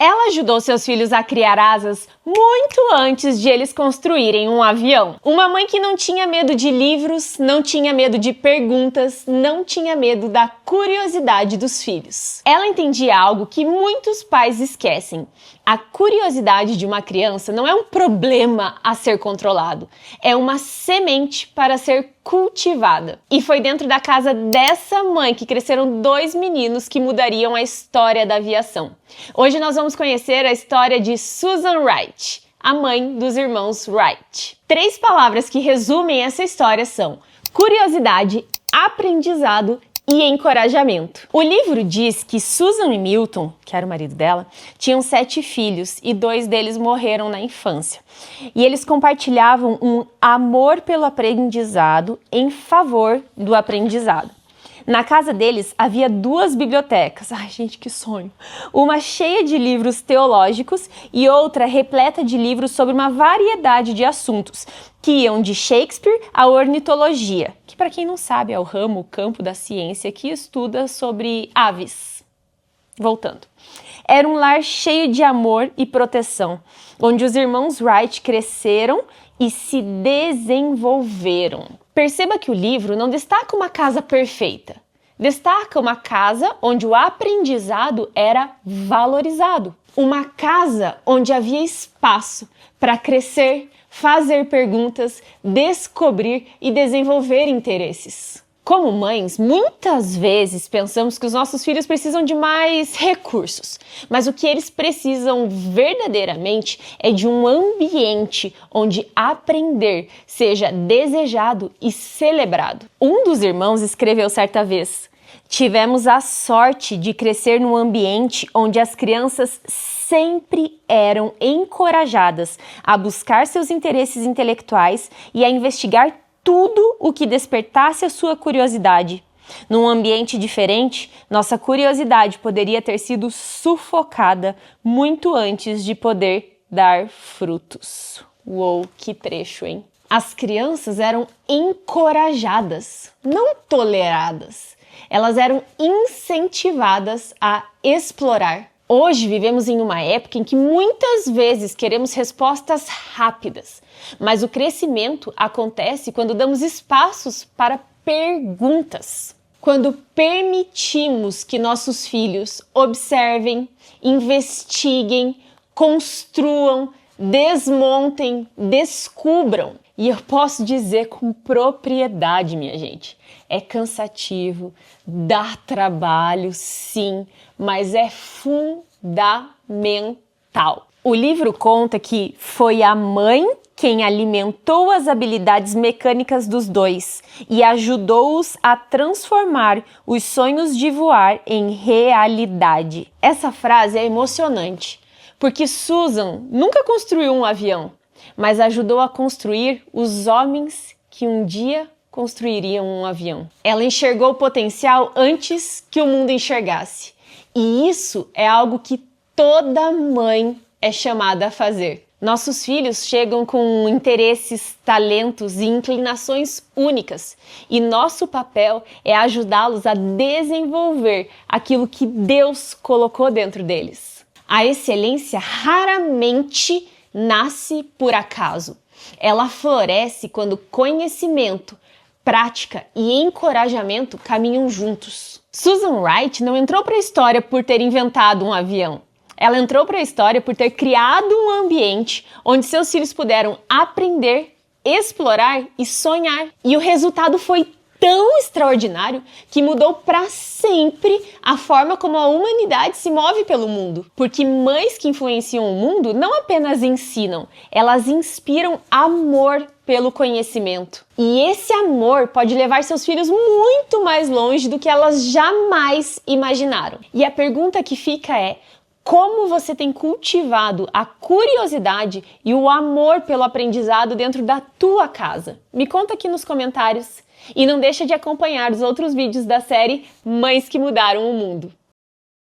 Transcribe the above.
Ela ajudou seus filhos a criar asas muito antes de eles construírem um avião. Uma mãe que não tinha medo de livros, não tinha medo de perguntas, não tinha medo da curiosidade dos filhos. Ela entendia algo que muitos pais esquecem. A curiosidade de uma criança não é um problema a ser controlado, é uma semente para ser cultivada. E foi dentro da casa dessa mãe que cresceram 2 meninos que mudariam a história da aviação. Hoje nós vamos conhecer a história de Susan Wright, a mãe dos irmãos Wright. 3 palavras que resumem essa história são curiosidade, aprendizado e encorajamento. O livro diz que Susan e Milton, que era o marido dela, tinham 7 filhos e 2 deles morreram na infância. E eles compartilhavam um amor pelo aprendizado em favor do aprendizado. Na casa deles havia 2 bibliotecas. Ai, gente, que sonho! Uma cheia de livros teológicos e outra repleta de livros sobre uma variedade de assuntos, que iam de Shakespeare à ornitologia, que para quem não sabe é o ramo, o campo da ciência que estuda sobre aves. Voltando. Era um lar cheio de amor e proteção, onde os irmãos Wright cresceram e se desenvolveram. Perceba que o livro não destaca uma casa perfeita, destaca uma casa onde o aprendizado era valorizado. Uma casa onde havia espaço para crescer, fazer perguntas, descobrir e desenvolver interesses. Como mães, muitas vezes pensamos que os nossos filhos precisam de mais recursos, mas o que eles precisam verdadeiramente é de um ambiente onde aprender seja desejado e celebrado. Um dos irmãos escreveu certa vez: tivemos a sorte de crescer num ambiente onde as crianças sempre eram encorajadas a buscar seus interesses intelectuais e a investigar tudo o que despertasse a sua curiosidade. Num ambiente diferente, nossa curiosidade poderia ter sido sufocada muito antes de poder dar frutos. Uou, que trecho, hein? As crianças eram encorajadas, não toleradas. Elas eram incentivadas a explorar. Hoje vivemos em uma época em que muitas vezes queremos respostas rápidas, mas o crescimento acontece quando damos espaços para perguntas. Quando permitimos que nossos filhos observem, investiguem, construam, desmontem, descubram. E eu posso dizer com propriedade, minha gente, é cansativo, dá trabalho, sim, mas é fundamental. O livro conta que foi a mãe quem alimentou as habilidades mecânicas dos 2 e ajudou-os a transformar os sonhos de voar em realidade. Essa frase é emocionante, porque Susan nunca construiu um avião, mas ajudou a construir os homens que um dia construiriam um avião. Ela enxergou o potencial antes que o mundo enxergasse. E isso é algo que toda mãe é chamada a fazer. Nossos filhos chegam com interesses, talentos e inclinações únicas, e nosso papel é ajudá-los a desenvolver aquilo que Deus colocou dentro deles. A excelência raramente nasce por acaso. Ela floresce quando conhecimento, prática e encorajamento caminham juntos. Susan Wright não entrou para a história por ter inventado um avião. Ela entrou para a história por ter criado um ambiente onde seus filhos puderam aprender, explorar e sonhar. E o resultado foi tão extraordinário que mudou para sempre a forma como a humanidade se move pelo mundo. Porque mães que influenciam o mundo não apenas ensinam, elas inspiram amor pelo conhecimento. E esse amor pode levar seus filhos muito mais longe do que elas jamais imaginaram. E a pergunta que fica é: como você tem cultivado a curiosidade e o amor pelo aprendizado dentro da tua casa? Me conta aqui nos comentários. E não deixa de acompanhar os outros vídeos da série Mães que Mudaram o Mundo.